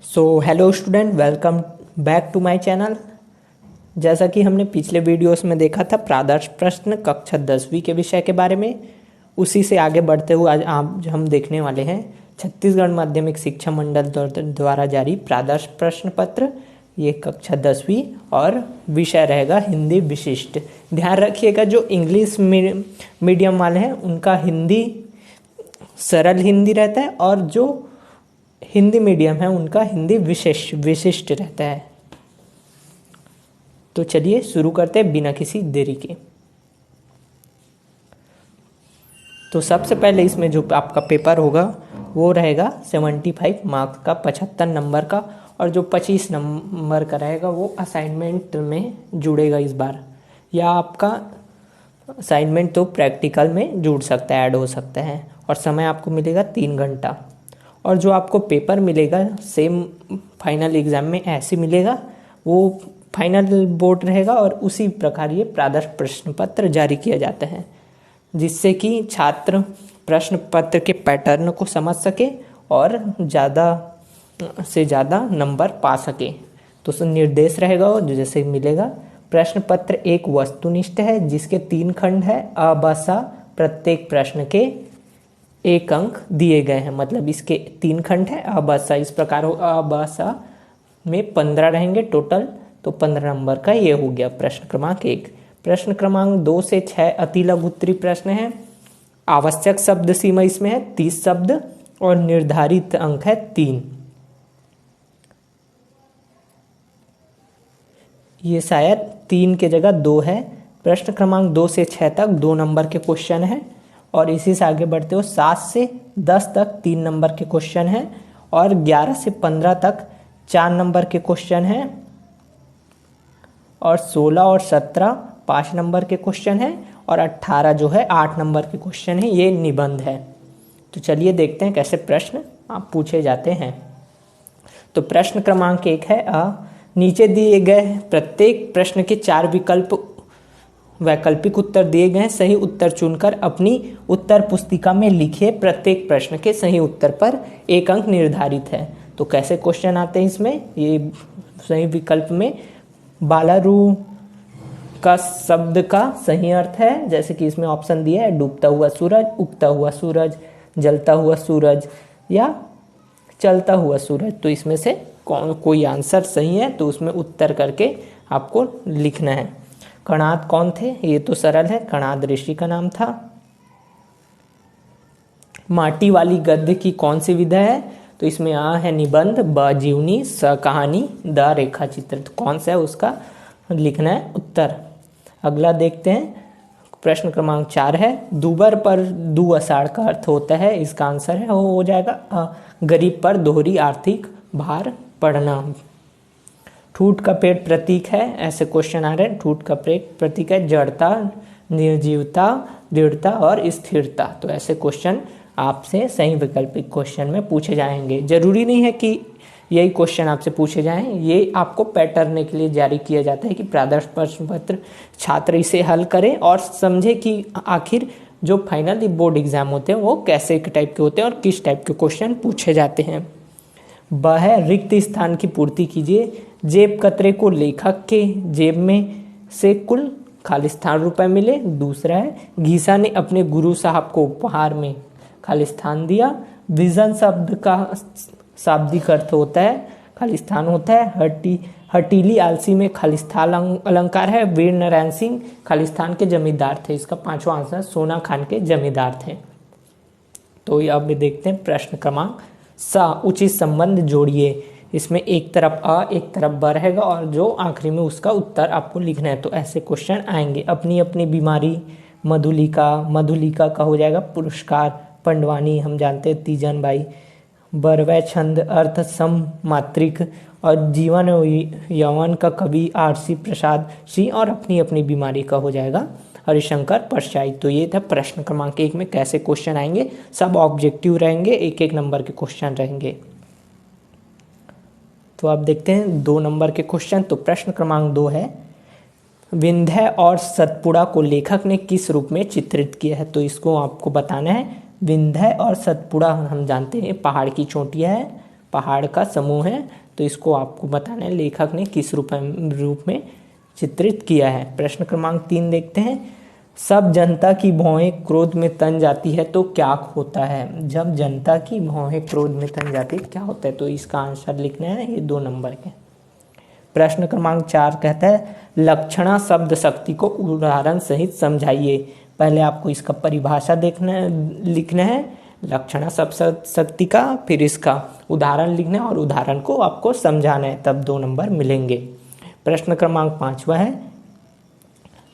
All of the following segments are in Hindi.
So hello student, welcome back to my channel. जैसा कि हमने पिछले वीडियोस में देखा था प्रादर्श प्रश्न कक्षा 10वीं के विषय के बारे में, उसी से आगे बढ़ते हुए आज हम देखने वाले हैं छत्तीसगढ़ माध्यमिक शिक्षा मंडल द्वारा जारी प्रादर्श प्रश्न पत्र। ये कक्षा 10वीं और विषय रहेगा हिंदी विशिष्ट। ध्यान रखिएगा, जो इंग्लिश मीडियम वाले हैं उनका हिंदी सरल हिंदी रहता है और जो हिंदी मीडियम है उनका हिंदी विशिष्ट रहता है। तो चलिए शुरू करते हैं बिना किसी देरी के। तो सबसे पहले इसमें जो आपका पेपर होगा वो रहेगा 75 मार्क्स का, 75 नंबर का, और जो 25 नंबर का रहेगा वो असाइनमेंट में जुड़ेगा इस बार, या आपका असाइनमेंट तो प्रैक्टिकल में जुड़ सकता है, ऐड हो सकता है। और समय आपको मिलेगा 3 घंटा। और जो आपको पेपर मिलेगा सेम फाइनल एग्ज़ाम में ऐसे मिलेगा, वो फाइनल बोर्ड रहेगा और उसी प्रकार ये प्रादर्श प्रश्न पत्र जारी किया जाता है, जिससे कि छात्र प्रश्न पत्र के पैटर्न को समझ सके और ज़्यादा से ज़्यादा नंबर पा सके। तो निर्देश रहेगा जो जैसे मिलेगा, प्रश्न पत्र एक वस्तुनिष्ठ है जिसके 3 खंड है, अ ब स, प्रत्येक प्रश्न के 1 अंक दिए गए हैं। मतलब इसके 3 खंड है, अ ब स इस प्रकार हो, अ ब स में 15 रहेंगे टोटल, तो 15 नंबर का ये हो गया प्रश्न क्रमांक 1। प्रश्न क्रमांक 2 से 6 अति लघु उत्तरीय प्रश्न है। आवश्यक शब्द सीमा इसमें है 30 शब्द और निर्धारित अंक है 3। ये शायद 3 के जगह 2 है। प्रश्न क्रमांक 2 से 6 तक 2 नंबर के क्वेश्चन है, और इसी से आगे बढ़ते हो 7 से 10 तक 3 नंबर के क्वेश्चन है, और 11 से 15 तक 4 नंबर के क्वेश्चन है, और 16 और 17 5 नंबर के क्वेश्चन है, और 18 जो है 8 नंबर के क्वेश्चन है। ये निबंध है। तो चलिए देखते हैं कैसे प्रश्न आप पूछे जाते हैं। तो प्रश्न क्रमांक 1 है, नीचे दिए गए प्रत्येक प्रश्न के 4 वैकल्पिक उत्तर दिए गए हैं। सही उत्तर चुनकर अपनी उत्तर पुस्तिका में लिखिए। प्रत्येक प्रश्न के सही उत्तर पर 1 अंक निर्धारित है। तो कैसे क्वेश्चन आते हैं इसमें, ये सही विकल्प में बालारू का शब्द का सही अर्थ है, जैसे कि इसमें ऑप्शन दिया है डूबता हुआ सूरज, उगता हुआ सूरज, जलता हुआ सूरज या चलता हुआ सूरज। तो इसमें से कोई आंसर सही है तो उसमें उत्तर करके आपको लिखना है। कणाद कौन थे, ये तो सरल है, कणाद ऋषि का नाम था। माटी वाली गद्य की कौन सी विधा है, तो इसमें आ है निबंध, ब जीवनी, स कहानी, द रेखा चित्र। तो कौन सा है उसका लिखना है उत्तर। अगला देखते हैं, प्रश्न क्रमांक 4 है, दूबर पर दू अषाढ़ का अर्थ होता है। इसका आंसर है वो हो जाएगा गरीब पर दोहरी आर्थिक भार पड़ना। ठूठ का पेट प्रतीक है, ऐसे क्वेश्चन आ रहे हैं। ठूठ का पेट प्रतीक है जड़ता, निर्जीवता, दृढ़ता और स्थिरता। तो ऐसे क्वेश्चन आपसे सही वैकल्पिक क्वेश्चन में पूछे जाएंगे। जरूरी नहीं है कि यही क्वेश्चन आपसे पूछे जाएं, ये आपको पैटर्न के लिए जारी किया जाता है कि प्रादर्श प्रश्न पत्र छात्र इसे हल करें और समझे कि आखिर जो फाइनल बोर्ड एग्जाम होते हैं वो कैसे टाइप के होते हैं और किस टाइप के क्वेश्चन पूछे जाते हैं। ब है, रिक्त स्थान की पूर्ति कीजिए। जेब कतरे को लेखक के जेब में से कुल खाली स्थान रुपए मिले। दूसरा है, घीसा ने अपने गुरु साहब को उपहार में खाली स्थान दिया। विजन शब्द का शाब्दिक अर्थ होता है खाली स्थान होता है। हटीली आलसी में खाली स्थान अलंकार है। वीर नारायण सिंह खाली स्थान के जमींदार थे। इसका 5वां आंसर सोना खान के जमींदार थे। तो अब देखते हैं प्रश्न क्रमांक सा, उचित संबंध जोड़िए। इसमें एक तरफ अ एक तरफ ब रहेगा और जो आखिरी में उसका उत्तर आपको लिखना है। तो ऐसे क्वेश्चन आएंगे। अपनी अपनी बीमारी, मधुलिका, मधुलिका का हो जाएगा पुरस्कार। पंडवानी हम जानते हैं तीजन बाई। बरवै छंद अर्थ सम मात्रिक, और जीवन यौवन का कवि आरसी प्रसाद सिंह, और अपनी अपनी बीमारी का हो जाएगा हरिशंकर परशाई। तो ये था प्रश्न क्रमांक 1 में कैसे क्वेश्चन आएंगे। सब ऑब्जेक्टिव रहेंगे, 1-1 नंबर के क्वेश्चन रहेंगे। तो आप देखते हैं 2 नंबर के क्वेश्चन। तो प्रश्न क्रमांक 2 है, विंध्य और सतपुड़ा को लेखक ने किस रूप में चित्रित किया है। तो इसको आपको बताना है। विंध्य और सतपुड़ा हम जानते हैं पहाड़ की चोटियाँ है, पहाड़ का समूह है, तो इसको आपको बताना है लेखक ने किस रूप में चित्रित किया है। प्रश्न क्रमांक 3 देखते हैं। सब जनता की भौहें क्रोध में तन जाती है तो क्या होता है? जब जनता की भौहें क्रोध में तन जाती है क्या होता है? तो इसका आंसर लिखना है, ये 2 नंबर के। प्रश्न क्रमांक 4 कहता है लक्षणा शब्द शक्ति को उदाहरण सहित समझाइए। पहले आपको इसका परिभाषा लिखना है, लक्षणा शब्द शक्ति का, फिर इसका उदाहरण लिखना है और उदाहरण को आपको समझाना है, तब 2 नंबर मिलेंगे। प्रश्न क्रमांक 5 है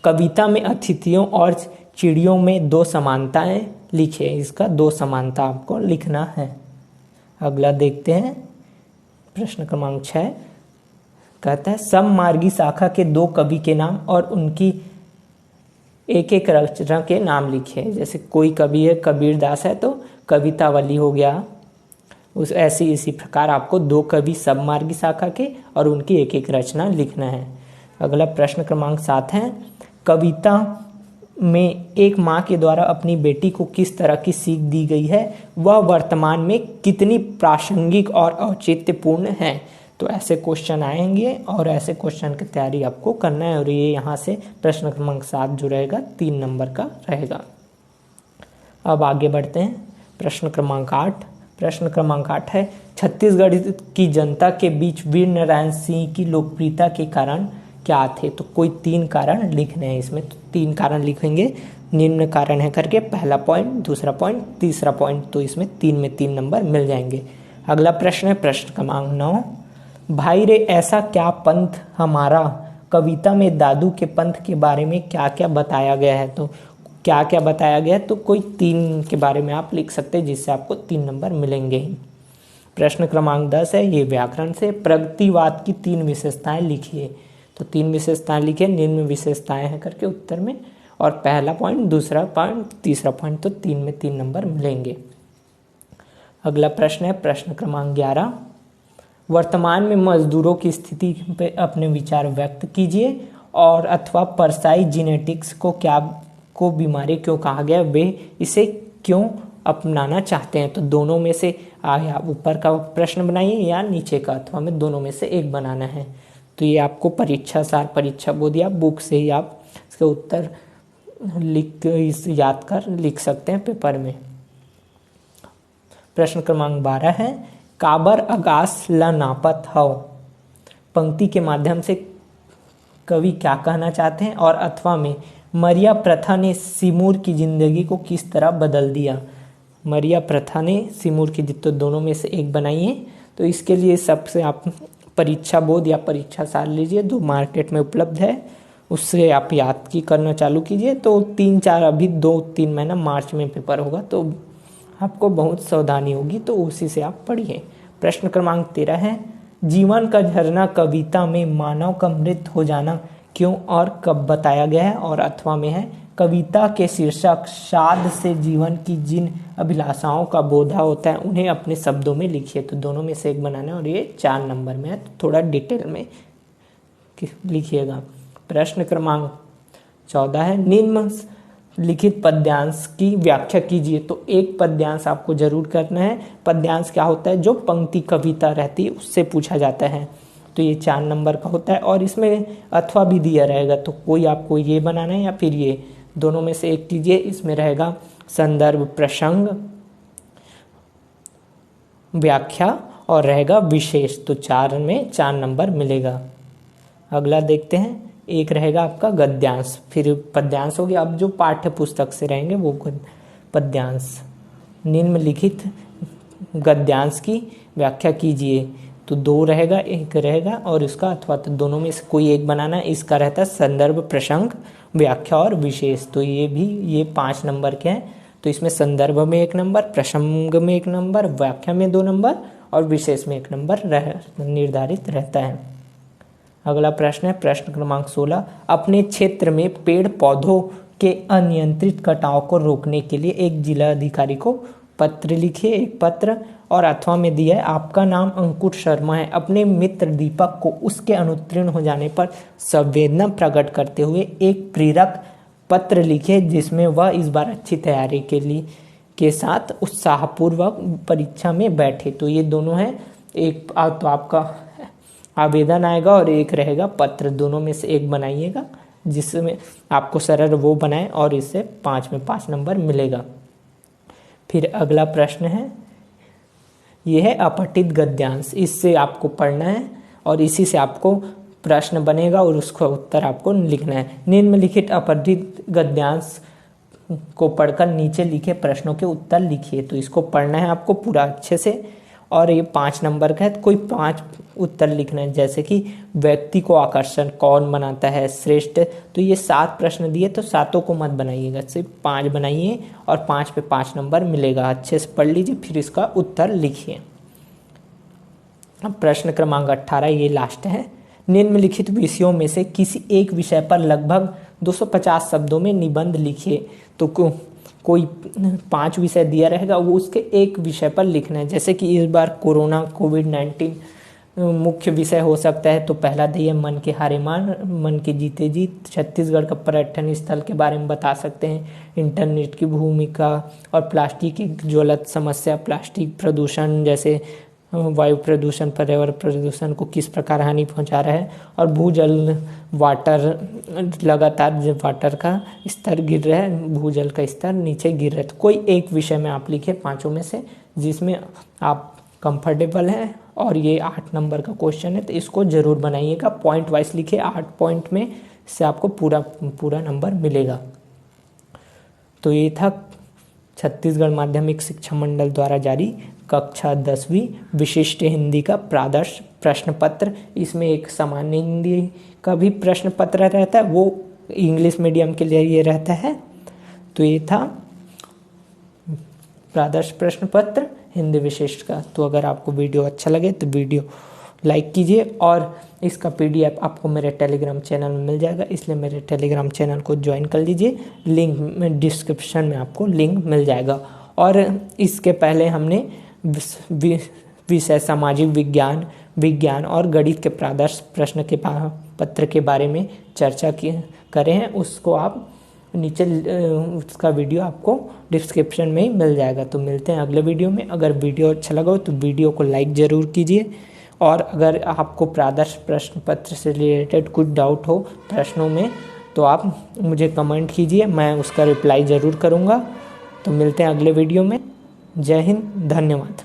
कविता में अतिथियों और चिड़ियों में 2 समानताएं लिखिए। इसका 2 समानता आपको लिखना है। अगला देखते हैं। प्रश्न क्रमांक 6 कहता है सममार्गी शाखा के 2 कवि के नाम और उनकी एक एक रचना के नाम लिखिए। जैसे कोई कवि है कबीर दास है तो कवितावली हो गया, उस ऐसी इसी प्रकार आपको 2 कवि सममार्गी शाखा के और उनकी एक एक रचना लिखना है। अगला प्रश्न क्रमांक 7 है कविता में एक माँ के द्वारा अपनी बेटी को किस तरह की सीख दी गई है, वह वर्तमान में कितनी प्रासंगिक और औचित्यपूर्ण है। तो ऐसे क्वेश्चन आएंगे और ऐसे क्वेश्चन की तैयारी आपको करना है, और ये यहाँ से प्रश्न क्रमांक 7 जो रहेगा 3 नंबर का रहेगा। अब आगे बढ़ते हैं। प्रश्न क्रमांक 8। प्रश्न क्रमांक 8 है छत्तीसगढ़ की जनता के बीच वीर नारायण सिंह की लोकप्रियता के कारण क्या थे? तो कोई 3 कारण लिखने हैं इसमें, तो 3 कारण लिखेंगे। निम्न कारण है करके पहला पॉइंट, दूसरा पॉइंट, तीसरा पॉइंट, तो इसमें 3 में 3 नंबर मिल जाएंगे। अगला प्रश्न है प्रश्न क्रमांक 9 भाई रे ऐसा क्या पंथ हमारा। कविता में दादू के पंथ के बारे में क्या क्या बताया गया है? तो क्या क्या बताया गया है, तो कोई 3 के बारे में आप लिख सकते हैं, जिससे आपको 3 नंबर मिलेंगे। प्रश्न क्रमांक 10 है ये व्याकरण से प्रगतिवाद की 3 विशेषताएं लिखिए। तो 3 विशेषताएं लिखिए, निम्न विशेषताएं हैं करके उत्तर में, और पहला पॉइंट, दूसरा पॉइंट, तीसरा पॉइंट, तो 3 में 3 नंबर मिलेंगे। अगला प्रश्न है प्रश्न क्रमांक 11 वर्तमान में मजदूरों की स्थिति पे अपने विचार व्यक्त कीजिए, और अथवा परसाई जीनेटिक्स को बीमारी क्यों कहा गया, वे इसे क्यों अपनाना चाहते हैं। तो दोनों में से या ऊपर का प्रश्न बनाइए या नीचे का, अथवा में दोनों में से एक बनाना है। तो ये आपको परीक्षा सार, परीक्षा बोध या बुक से ही आप इसके उत्तर याद कर लिख सकते हैं पेपर में। प्रश्न क्रमांक 12 है काबर अगास ला नापत हव। पंक्ति के माध्यम से कवि क्या कहना चाहते हैं, और अथवा में मरिया प्रथा ने सिमूर की जिंदगी को किस तरह बदल दिया। मरिया प्रथा ने सिमूर की, तो दोनों में से एक बनाइए। तो इसके लिए सबसे आप परीक्षा बोध या परीक्षा सार लीजिए, 2 मार्केट में उपलब्ध है, उससे आप याद की करना चालू कीजिए। तो 3-4 अभी 2-3 महीना मार्च में पेपर होगा, तो आपको बहुत सावधानी होगी, तो उसी से आप पढ़िए। प्रश्न क्रमांक 13 है जीवन का झरना कविता में मानव का मृत हो जाना क्यों और कब बताया गया है, और अथवा में है कविता के शीर्षक साध से जीवन की जिन अभिलाषाओं का बोधा होता है उन्हें अपने शब्दों में लिखिए। तो दोनों में से एक बनाना है, और ये 4 नंबर में है, तो थोड़ा डिटेल में लिखिएगा। प्रश्न क्रमांक 14 है निम्न लिखित पद्यांश की व्याख्या कीजिए। तो एक पद्यांश आपको जरूर करना है। पद्यांश क्या होता है, जो पंक्ति कविता रहती है उससे पूछा जाता है। तो ये 4 नंबर का होता है, और इसमें अथवा भी दिया रहेगा, तो कोई आपको ये बनाना है या फिर ये, दोनों में से एक कीजिए। इसमें रहेगा संदर्भ, प्रसंग, व्याख्या और रहेगा विशेष। तो 4 में 4 नंबर मिलेगा। अगला देखते हैं, एक रहेगा आपका गद्यांश, फिर पद्यांश हो गया। अब जो पाठ्य पुस्तक से रहेंगे वो पद्यांश। निम्नलिखित गद्यांश की व्याख्या कीजिए। तो 2 रहेगा, 1 रहेगा, और इसका अथवा, तो दोनों में से कोई एक बनाना है। इसका रहता है संदर्भ, प्रसंग, व्याख्या और विशेष। तो ये 5 नंबर के हैं। तो इसमें संदर्भ में 1 नंबर, प्रसंग में 1 नंबर, व्याख्या में 2 नंबर और विशेष में 1 नंबर निर्धारित रहता है। अगला प्रश्न है प्रश्न क्रमांक 16 अपने क्षेत्र में पेड़ पौधों के अनियंत्रित कटाव को रोकने के लिए एक जिला अधिकारी को पत्र लिखिए। एक पत्र, और अथवा में दिया है आपका नाम अंकुर शर्मा है, अपने मित्र दीपक को उसके अनुत्तीर्ण हो जाने पर संवेदना प्रकट करते हुए एक प्रेरक पत्र लिखे जिसमें वह इस बार अच्छी तैयारी के साथ उत्साहपूर्वक परीक्षा में बैठे। तो ये दोनों हैं, तो आपका आवेदन आएगा और एक रहेगा पत्र, दोनों में से एक बनाइएगा जिसमें आपको सरल वो बनाए और इससे 5 में 5 नंबर मिलेगा। फिर अगला प्रश्न है, यह है अपठित गद्यांश, इससे आपको पढ़ना है और इसी से आपको प्रश्न बनेगा और उसका उत्तर आपको लिखना है। निम्नलिखित अपठित गद्यांश को पढ़कर नीचे लिखे प्रश्नों के उत्तर लिखिए। तो इसको पढ़ना है आपको पूरा अच्छे से और ये 5 नंबर का है, तो कोई 5 उत्तर लिखना है। जैसे कि व्यक्ति को आकर्षण कौन बनाता है, श्रेष्ठ, तो ये 7 प्रश्न दिए तो 7 को मत बनाइएगा, सिर्फ 5 बनाइए और 5 पे 5 नंबर मिलेगा। अच्छे से पढ़ लीजिए फिर इसका उत्तर लिखिए। अब प्रश्न क्रमांक 18 ये लास्ट है। निम्नलिखित विषयों में से किसी एक विषय पर लगभग 250 शब्दों में निबंध लिखिए। तो कोई 5 विषय दिया रहेगा, वो उसके एक विषय पर लिखना है। जैसे कि इस बार कोरोना कोविड-19 मुख्य विषय हो सकता है, तो पहला दिए मन के हारे मान, मन के जीते जीत। छत्तीसगढ़ का पर्यटन स्थल के बारे में बता सकते हैं, इंटरनेट की भूमिका और प्लास्टिक की ज्वलंत समस्या, प्लास्टिक प्रदूषण जैसे वायु प्रदूषण, पर्यावरण प्रदूषण को किस प्रकार हानि पहुंचा रहा है, और भूजल वाटर, लगातार वाटर का स्तर गिर रहा है, भूजल का स्तर नीचे गिर रहा है। तो कोई एक विषय में आप लिखे 5 में से जिसमें आप कंफर्टेबल हैं, और ये 8 नंबर का क्वेश्चन है तो इसको जरूर बनाइएगा। पॉइंट वाइज लिखे, 8 पॉइंट में से आपको पूरा नंबर मिलेगा। तो ये था छत्तीसगढ़ माध्यमिक शिक्षा मंडल द्वारा जारी कक्षा 10वीं विशिष्ट हिंदी का प्रादर्श प्रश्न पत्र। इसमें एक सामान्य हिंदी का भी प्रश्न पत्र रहता है, वो इंग्लिश मीडियम के लिए ये रहता है। तो ये था प्रादर्श प्रश्न पत्र हिंदी विशिष्ट का। तो अगर आपको वीडियो अच्छा लगे तो वीडियो लाइक कीजिए और इसका PDF आपको मेरे टेलीग्राम चैनल में मिल जाएगा, इसलिए मेरे टेलीग्राम चैनल को ज्वाइन कर लीजिए। लिंक में डिस्क्रिप्शन में आपको लिंक मिल जाएगा। और इसके पहले हमने विषय सामाजिक विज्ञान और गणित के प्रादर्श प्रश्न के पत्र के बारे में चर्चा करे हैं, उसको आप नीचे उसका वीडियो आपको डिस्क्रिप्शन में ही मिल जाएगा। तो मिलते हैं अगले वीडियो में। अगर वीडियो अच्छा लगा हो तो वीडियो को लाइक ज़रूर कीजिए, और अगर आपको प्रादर्श प्रश्न पत्र से रिलेटेड कुछ डाउट हो प्रश्नों में तो आप मुझे कमेंट कीजिए, मैं उसका रिप्लाई ज़रूर करूँगा। तो मिलते हैं अगले वीडियो में। जय हिंद, धन्यवाद।